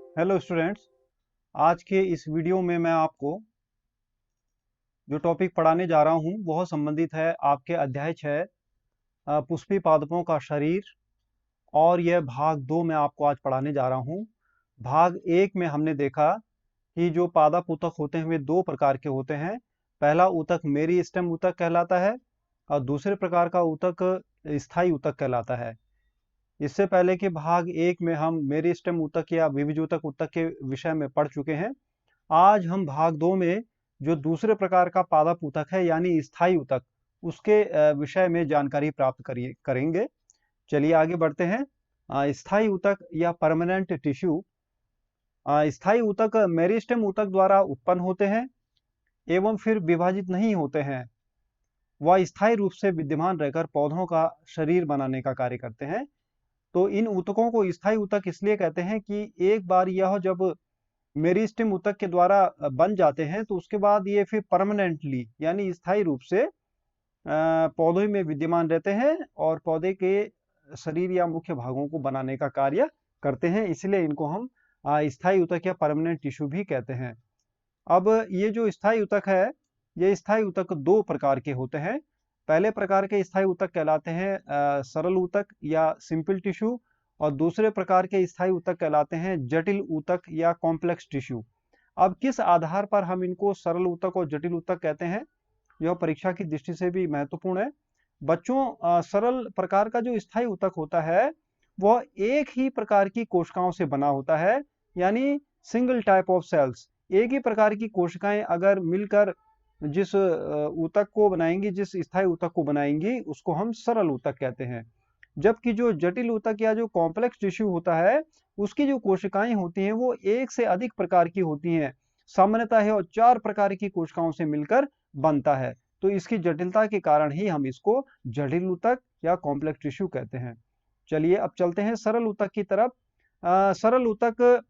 Hello students. आज के इस वीडियो में मैं आपको जो टॉपिक पढ़ाने जा रहा हूँ वह संबंधित है आपके अध्याय 6 पुष्पी पादपों का शरीर। और यह भाग 2 में आपको आज पढ़ाने जा रहा हूँ। भाग 1 में हमने देखा कि जो पादप ऊतक होते हैं वे दो प्रकार के होते हैं। पहला ऊतक मेरिस्टेम ऊतक कहलाता है और दूसरे प्रकार का ऊतक स्थायी ऊतक कहलाता है। इससे पहले के भाग 1 में हम मेरिस्टेम ऊतक या विविजूतक ऊतक के विषय में पढ़ चुके हैं। आज हम भाग 2 में जो दूसरे प्रकार का पादप ऊतक है यानी स्थायी ऊतक उसके विषय में जानकारी प्राप्त करेंगे। चलिए आगे बढ़ते हैं। स्थायी ऊतक या परमानेंट टिश्यू। स्थायी ऊतक मेरिस्टेम ऊतक द्वारा उत्पन्न होते हैं एवं फिर विभाजित नहीं होते हैं। वह स्थायी रूप से विद्यमान रहकर पौधों का शरीर बनाने का कार्य करते हैं। तो इन ऊतकों को स्थायी ऊतक इसलिए कहते हैं कि एक बार यह जब मेरिस्टेम ऊतक के द्वारा बन जाते हैं तो उसके बाद ये फिर परमानेंटली यानी स्थायी रूप से पौधे में विद्यमान रहते हैं और पौधे के शरीर या मुख्य भागों को बनाने का कार्य करते हैं। इसलिए इनको हम स्थायी ऊतक या परमानेंट टिश्यू भी कहते हैं। अब ये जो स्थायी ऊतक है, ये स्थायी ऊतक दो प्रकार के होते हैं। पहले प्रकार के स्थायी ऊतक कहलाते हैं सरल ऊतक या सिंपल टिश्यू, और दूसरे प्रकार के स्थायी ऊतक कहलाते हैं जटिल ऊतक या कॉम्प्लेक्स टिश्यू। अब किस आधार पर हम इनको सरल ऊतक और जटिल ऊतक कहते हैं, यह परीक्षा की दृष्टि से भी महत्वपूर्ण है। बच्चों, सरल प्रकार का जो स्थायी ऊतक होता है वह एक ही प्रकार की कोशिकाओं से बना होता है, यानी सिंगल टाइप ऑफ सेल्स। एक ही प्रकार की कोशिकाएं अगर मिलकर जिस ऊतक को बनाएंगी, जिस स्थायी ऊतक को बनाएंगी, उसको हम सरल ऊतक कहते हैं। जबकि जो जटिल ऊतक या जो कॉम्प्लेक्स टिश्यू होता है उसकी जो कोशिकाएं होती हैं वो एक से अधिक प्रकार की होती हैं। सामान्यतः यह 4 प्रकार की कोशिकाओं से मिलकर बनता है। तो इसकी जटिलता के कारण ही हम इसको जटिल ऊतक या कॉम्प्लेक्स टिश्यू कहते हैं। चलिए अब चलते हैं सरल ऊतक की तरफ। सरल ऊतक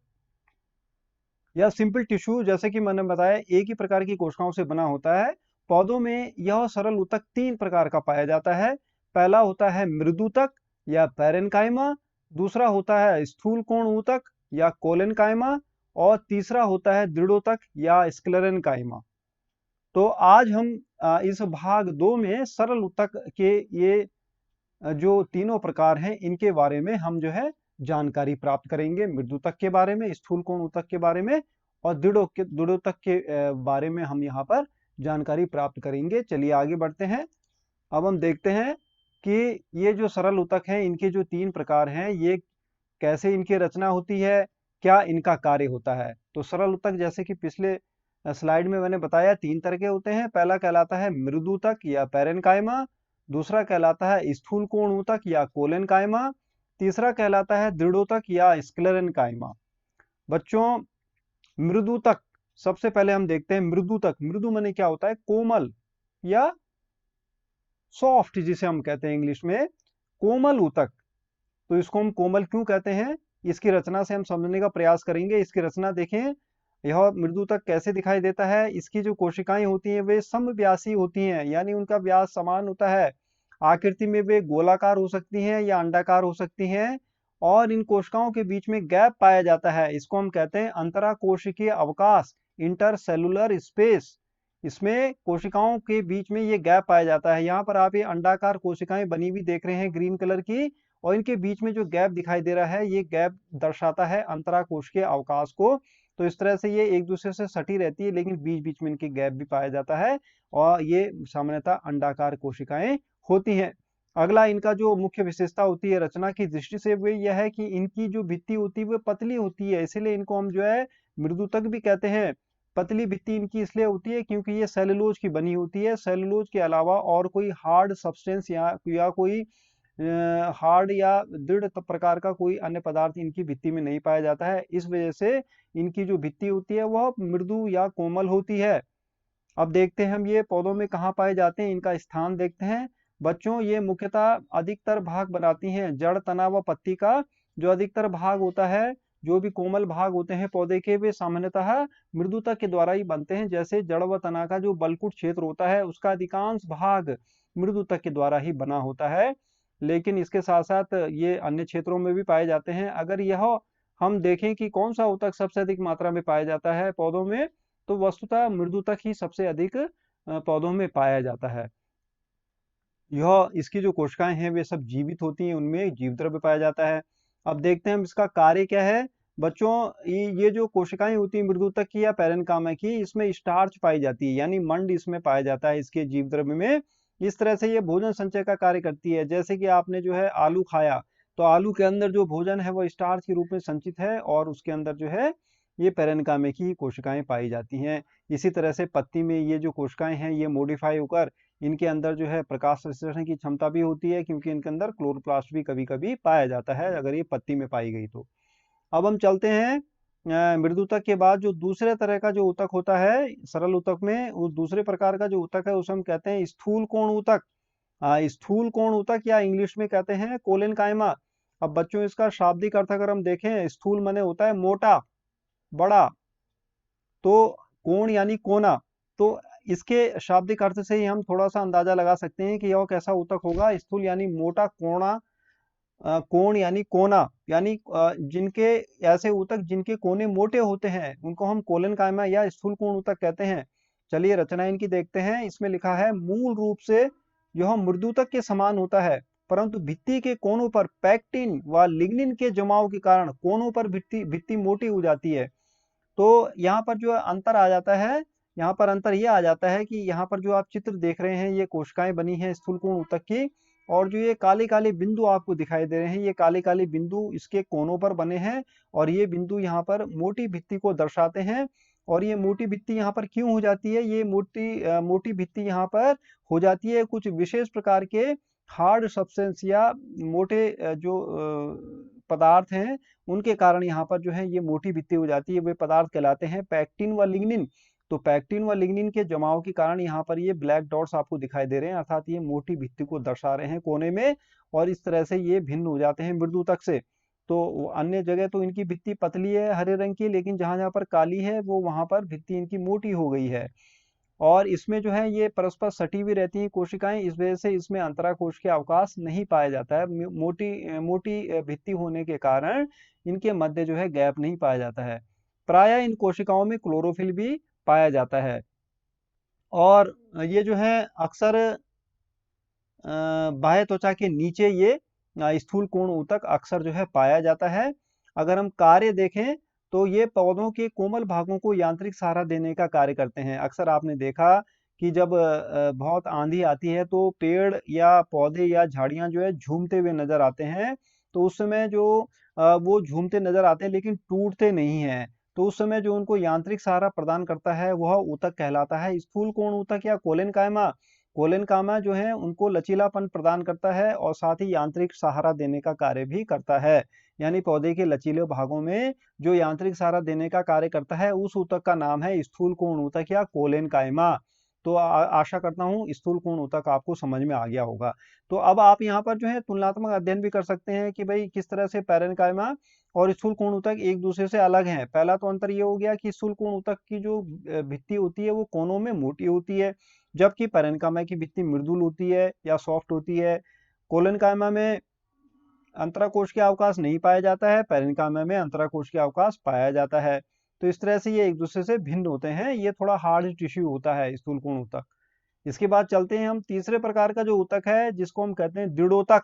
या सिंपल टिश्यू, जैसे कि मैंने बताया, एक ही प्रकार की कोशिकाओं से बना होता है। पौधों में यह सरल ऊतक 3 प्रकार का पाया जाता है। पहला होता है मृदूतक या पैरेन्काइमा, दूसरा होता है स्थूल कोण ऊतक या कोलेनकाइमा, और तीसरा होता है दृढ़ोतक या स्क्लेरेनकाइमा। तो आज हम इस भाग 2 में सरल ऊतक के ये जो तीनों प्रकार हैं इनके बारे में हम जो है जानकारी प्राप्त करेंगे। मृदुतक के बारे में, स्थूल कोण ऊतक के बारे में और दृढ़ोतक के बारे में हम यहाँ पर जानकारी प्राप्त करेंगे। चलिए आगे बढ़ते हैं। अब हम देखते हैं कि ये जो सरल ऊतक हैं इनके जो 3 प्रकार हैं, ये कैसे इनकी रचना होती है, क्या इनका कार्य होता है। तो सरल ऊतक, जैसे कि पिछले स्लाइड में मैंने बताया, 3 तरह के होते हैं। पहला कहलाता है मृदुतक या पैरेन्काइमा, दूसरा कहलाता है स्थूल कोण ऊतक या कोलेनकाइमा, तीसरा कहलाता है दृढ़ोतक या स्क्लेरेनकाइमा। बच्चों, मृदुतक सबसे पहले हम देखते हैं। मृदुतक, मृदु माने क्या होता है, कोमल या सॉफ्ट, जिसे हम कहते हैं इंग्लिश में कोमल ऊतक। तो इसको हम कोमल क्यों कहते हैं, इसकी रचना से हम समझने का प्रयास करेंगे। इसकी रचना देखें, यह मृदुतक कैसे दिखाई देता है। इसकी जो कोशिकाएं होती हैं वे समव्यासी होती हैं, यानी उनका व्यास समान होता है। आकृति में वे गोलाकार हो सकती हैं या अंडाकार हो सकती हैं, और इन कोशिकाओं के बीच में गैप पाया जाता है। इसको हम कहते हैं अंतराकोशिकीय अवकाश, इंटरसेलुलर स्पेस। इसमें कोशिकाओं के बीच में ये गैप पाया जाता है। यहाँ पर आप ये अंडाकार कोशिकाएं बनी हुई देख रहे हैं ग्रीन कलर की, और इनके बीच में जो गैप दिखाई दे रहा है ये गैप दर्शाता है अंतराकोशिकीय अवकाश को। तो इस तरह से ये एक दूसरे से सटी रहती है, लेकिन बीच बीच में इनके गैप भी पाया जाता है, और ये सामान्यतः अंडाकार कोशिकाएं होती हैं। अगला इनका जो मुख्य विशेषता होती है रचना की दृष्टि से, वो यह है कि इनकी जो भित्ति होती है वो पतली होती है, इसीलिए इनको हम जो है मृदुतक भी कहते हैं। पतली भित्ति इनकी इसलिए होती है क्योंकि ये सेलुलोज की बनी होती है। सेलुलोज के अलावा और कोई हार्ड सब्सटेंस या कोई हार्ड या दृढ़ प्रकार का कोई अन्य पदार्थ इनकी भित्ति में नहीं पाया जाता है। इस वजह से इनकी जो भित्ति होती है वह मृदु या कोमल होती है। अब देखते हैं हम ये पौधों में कहाँ पाए जाते हैं, इनका स्थान देखते हैं। बच्चों, ये मुख्यतः अधिकतर भाग बनाती हैं जड़, तना व पत्ती का। जो अधिकतर भाग होता है, जो भी कोमल भाग होते हैं पौधे के, वे सामान्यतः मृदुता के द्वारा ही बनते हैं। जैसे जड़ व तना का जो बलकुट क्षेत्र होता है उसका अधिकांश भाग मृदुता के द्वारा ही बना होता है। लेकिन इसके साथ साथ ये अन्य क्षेत्रों में भी पाए जाते हैं। अगर यह हम देखें कि कौन सा ऊतक सबसे अधिक मात्रा में पाया जाता है पौधों में, तो वस्तुतः मृदुतक ही सबसे अधिक पौधों में पाया जाता है। यह इसकी जो कोशिकाएं हैं वे सब जीवित होती हैं, उनमें जीव द्रव्य पाया जाता है। अब देखते हैं हम इसका कार्य क्या है। बच्चों, ये जो कोशिकाएं होती हैं मृदुतक की या पैरेन्काइमा की, इसमें स्टार्च पाई जाती है, यानी मंड इसमें पाया जाता है इसके जीव द्रव्य में। इस तरह से ये भोजन संचय का कार्य करती है। जैसे कि आपने जो है आलू खाया, तो आलू के अंदर जो भोजन है वो स्टार्च के रूप में संचित है और उसके अंदर जो है ये पैरेन्काइमा की कोशिकाएं पाई जाती हैं। इसी तरह से पत्ती में ये जो कोशिकाएं हैं ये मॉडिफाई होकर इनके अंदर जो है प्रकाश संश्लेषण की क्षमता भी होती है, क्योंकि इनके अंदर क्लोरोप्लास्ट भी कभी-कभी पाया जाता है अगर ये पत्ती में पाई गई तो। अब हम चलते हैं मृदुतक के बाद जो दूसरे तरह का जो ऊतक होता है सरल ऊतक में, उस दूसरे प्रकार का जो ऊतक है उसे हम कहते हैं स्थूल कोण ऊतक। स्थूल कोण ऊतक या इंग्लिश में कहते हैं कोलेनकाइमा। अब बच्चों इसका शाब्दिक अर्थ अगर हम देखें, स्थूल माने होता है मोटा, बड़ा, तो कोण यानी कोना। तो इसके शाब्दिक अर्थ से ही हम थोड़ा सा अंदाजा लगा सकते हैं कि यह कैसा ऊतक होगा। स्थूल यानी मोटा, कोणा, कोण यानी कोना, यानी जिनके ऐसे ऊतक जिनके कोने मोटे होते हैं उनको हम कोलेनकाइमा या स्थूल कोण ऊतक कहते हैं। चलिए रचना इनकी देखते हैं। इसमें लिखा है मूल रूप से यह मृदुतक के समान होता है, परंतु भित्ति के कोनों पर पैक्टिन व लिग्निन के जमाव के कारण कोनों पर भित्ति भित्ति मोटी हो जाती है। तो यहाँ पर जो अंतर आ जाता है, यहाँ पर अंतर ये आ जाता है कि यहाँ पर जो आप चित्र देख रहे हैं ये कोशिकाएं बनी हैं स्थूलकोण ऊतक की, और जो ये काले काले बिंदु आपको दिखाई दे रहे हैं ये काले काले बिंदु इसके कोनों पर बने हैं, और ये बिंदु यहाँ पर मोटी भित्ति को दर्शाते हैं। और ये मोटी भित्ति यहाँ पर क्यों हो जाती है? ये मोटी भित्ति यहाँ पर हो जाती है कुछ विशेष प्रकार के हार्ड सब्सटेंस या मोटे पदार्थ हैं, उनके कारण यहाँ पर जो है ये मोटी भित्ति हो जाती है। वे पदार्थ कहलाते हैं पैक्टिन व लिग्निन। तो पैक्टिन व लिग्निन के जमाव के कारण यहाँ पर ये ब्लैक डॉट्स आपको दिखाई दे रहे हैं, अर्थात ये मोटी भित्ति को दर्शा रहे हैं कोने में, और इस तरह से ये भिन्न हो जाते हैं मृदुतक से। तो अन्य जगह तो इनकी भित्ति पतली है हरे रंग की, लेकिन जहां जहां पर काली है वो वहां पर भित्ति इनकी मोटी हो गई है। और इसमें जो है ये परस्पर सटी हुई रहती हैं कोशिकाएं, इस वजह से इसमें अंतराकोश के अवकाश नहीं पाया जाता है। मोटी भित्ति होने के कारण इनके मध्य जो है गैप नहीं पाया जाता है। प्रायः इन कोशिकाओं में क्लोरोफिल भी पाया जाता है। और ये जो है अक्सर बाह्य त्वचा के नीचे ये स्थूल कोण ऊतक अक्सर जो है पाया जाता है। अगर हम कार्य देखें तो ये पौधों के कोमल भागों को यांत्रिक सहारा देने का कार्य करते हैं। अक्सर आपने देखा कि जब बहुत आंधी आती है तो पेड़ या पौधे या झाड़ियां जो है झूमते हुए नजर आते हैं। तो उस समय जो वो झूमते नजर आते हैं लेकिन टूटते नहीं हैं। तो उस समय जो उनको यांत्रिक सहारा प्रदान करता है वह ऊतक कहलाता है स्थूल कोण ऊतक या कोलेनकाइमा। कोलेनकाइमा जो है उनको लचीलापन प्रदान करता है और साथ ही यांत्रिक सहारा देने का कार्य भी करता है। यानी पौधे के लचीले भागों में जो यांत्रिक सहारा देने का कार्य करता है उस ऊतक का नाम है स्थूल कोण ऊतक या कोलेनकाइमा। तो आशा करता हूँ स्थूल कोण ऊतक आपको समझ में आ गया होगा। तो अब आप यहाँ पर जो है तुलनात्मक अध्ययन भी कर सकते हैं कि भाई किस तरह से पैरेन्काइमा और स्थूल कोण ऊतक एक दूसरे से अलग हैं। पहला तो अंतर ये हो गया कि स्थूल कोण ऊतक की जो भित्ति होती है वो कोनों में मोटी होती है, जबकि पैरेन्काइमा की भित्ति मृदुल होती है या सॉफ्ट होती है। कोलेनकाइमा में अंतराकोश के अवकाश नहीं पाया जाता है, पैरेन्काइमा में अंतराकोश के अवकाश पाया जाता है। तो इस तरह से ये एक दूसरे से भिन्न होते हैं। ये थोड़ा हार्ड टिश्यू होता है स्थूल कोण ऊतक। इसके बाद चलते हैं हम तीसरे प्रकार का जो ऊतक है जिसको हम कहते हैं दृढ़ोतक,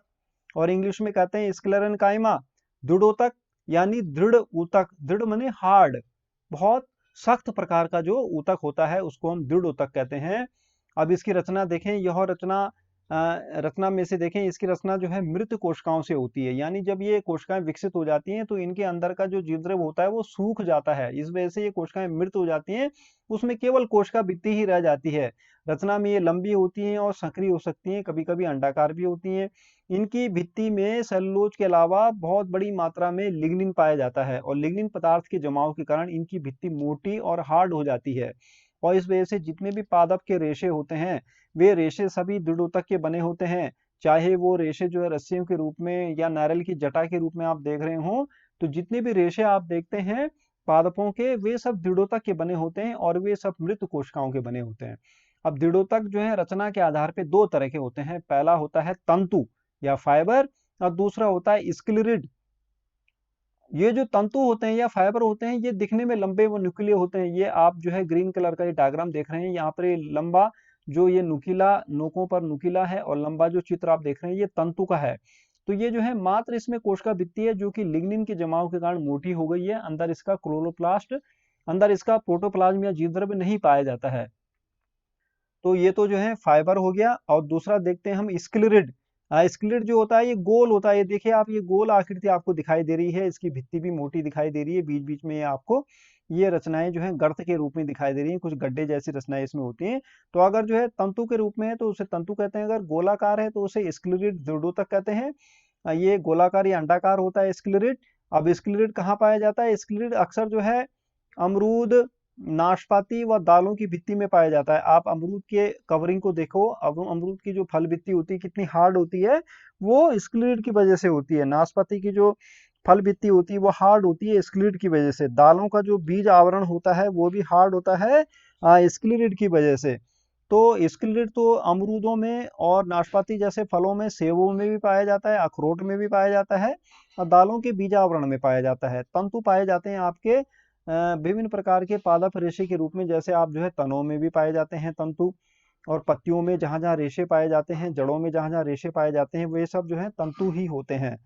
और इंग्लिश में कहते हैं स्क्लेरेन्काइमा। दृढ़ोतक यानी दृढ़ ऊतक, दृढ़ माने हार्ड, बहुत सख्त प्रकार का जो ऊतक होता है उसको हम दृढ़ ऊतक कहते हैं। अब इसकी रचना देखें, यह रचना में से देखें, इसकी रचना जो है मृत कोशिकाओं से होती है। यानी जब ये कोशिकाएं विकसित हो जाती हैं तो इनके अंदर का जो जीवद्रव्य होता है वो सूख जाता है, इस वजह से ये कोशिकाएं मृत हो जाती हैं। उसमें केवल कोशिका भित्ति ही रह जाती है। रचना में ये लंबी होती हैं और संकरी हो सकती हैं, कभी कभी अंडाकार भी होती हैं। इनकी भित्ति में सेलुलोज के अलावा बहुत बड़ी मात्रा में लिग्निन पाया जाता है, और लिग्निन पदार्थ के जमाव के कारण इनकी भित्ति मोटी और हार्ड हो जाती है। और इस वजह से जितने भी पादप के रेशे होते हैं वे रेशे सभी दृढ़ ऊतक के बने होते हैं। चाहे वो रेशे जो है रस्सियों के रूप में या नारियल की जटा के रूप में आप देख रहे हो, तो जितने भी रेशे आप देखते हैं पादपों के वे सब दृढ़ोतक के बने होते हैं और वे सब मृत कोशिकाओं के बने होते हैं। अब दृढ़ोतक जो है रचना के आधार पे दो तरह के होते हैं। पहला होता है तंतु या फाइबर, और दूसरा होता है स्क्लेरिड। ये जो तंतु होते हैं या फाइबर होते हैं, ये दिखने में लंबे व नुकीले होते हैं। ये आप जो है ग्रीन कलर का ये डायग्राम देख रहे हैं, यहाँ पर ये लंबा जो ये नुकीला, नोकों पर नुकीला है, और लंबा जो चित्र आप देख रहे हैं ये तंतु का है। तो ये जो है मात्र इसमें कोशिका भित्ति है जो कि लिग्निन के जमाव के कारण मोटी हो गई है। अंदर इसका क्लोरोप्लास्ट, अंदर इसका प्रोटोप्लाज्म या जीवद्रव्य नहीं पाया जाता है। तो ये तो जो है फाइबर हो गया। और दूसरा देखते हैं हम स्क्लेरिड। स्क्लेरिड जो होता है ये गोल होता है, ये देखिए आप, ये गोल आकृति आपको दिखाई दे रही है, इसकी भित्ति भी मोटी दिखाई दे रही है, बीच बीच में आपको ये रचनाएं जो है गर्त के रूप में दिखाई दे रही हैं, कुछ गड्ढे जैसी रचनाएं इसमें होती हैं। तो अगर जो है तंतु के रूप में है तो उसे तंतु कहते हैं, अगर गोलाकार है तो उसे स्क्लेरिड दृढ़ोतक कहते हैं। ये गोलाकार या अंडाकार होता है स्क्लेरिड। अब स्क्लेरिड कहाँ पाया जाता है? स्क्लेरिड अक्सर जो है अमरूद, नाशपाती व दालों की भित्ति में पाया जाता है। आप अमरूद के कवरिंग को देखो, अब अमरूद की जो फल भित्ति होती है कितनी हार्ड होती है, वो स्क्लेरिड की वजह से होती है। नाशपाती की जो फल भित्ति होती है वो हार्ड होती है स्क्लेरिड की वजह से। दालों का जो बीज आवरण होता है वो भी हार्ड होता है स्क्लेरिड की वजह से। तो स्क्लेरिड तो अमरूदों में और नाशपाती जैसे फलों में, सेबों में भी पाया जाता है, अखरोट में भी पाया जाता है, और दालों के बीजावरण में पाया जाता है। तंतु पाए जाते हैं आपके विभिन्न प्रकार के पादप रेशे के रूप में, जैसे आप जो है तनों में भी पाए जाते हैं तंतु, और पत्तियों में जहां जहां रेशे पाए जाते हैं, जड़ों में जहां जहां रेशे पाए जाते हैं, वे सब जो है तंतु ही होते हैं।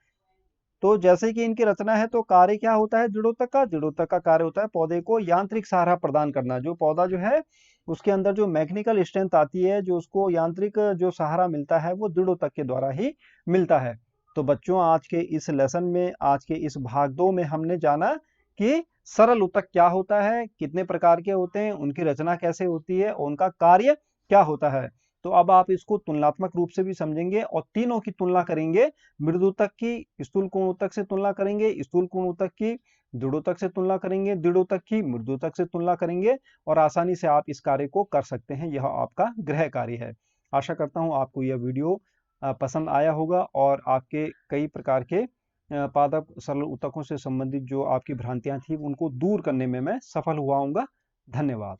तो जैसे कि इनकी रचना है, तो कार्य क्या होता है जड़ोतक का? जड़ोतक का कार्य होता है पौधे को यांत्रिक सहारा प्रदान करना। जो पौधा जो है उसके अंदर जो मैकेनिकल स्ट्रेंथ आती है, जो उसको यांत्रिक जो सहारा मिलता है, वो जड़ोतक के द्वारा ही मिलता है। तो बच्चों, आज के इस लेसन में, आज के इस भाग 2 में हमने जाना कि सरल ऊतक क्या होता है, कितने प्रकार के होते हैं, उनकी रचना कैसे होती है, और उनका कार्य क्या होता है। तो अब आप इसको तुलनात्मक रूप से भी समझेंगे और तीनों की तुलना करेंगे। मृदुतक की स्थूल कोण ऊतक से तुलना करेंगे, स्थूल कोण ऊतक की दृढ़ोतक से तुलना करेंगे, दृढ़ोतक की मृदुतक से तुलना करेंगे, और आसानी से आप इस कार्य को कर सकते हैं। यह आपका गृह कार्य है। आशा करता हूं आपको यह वीडियो पसंद आया होगा, और आपके कई प्रकार के पादप सरल ऊतकों से संबंधित जो आपकी भ्रांतियां थी उनको दूर करने में मैं सफल हुआ हूँगा। धन्यवाद।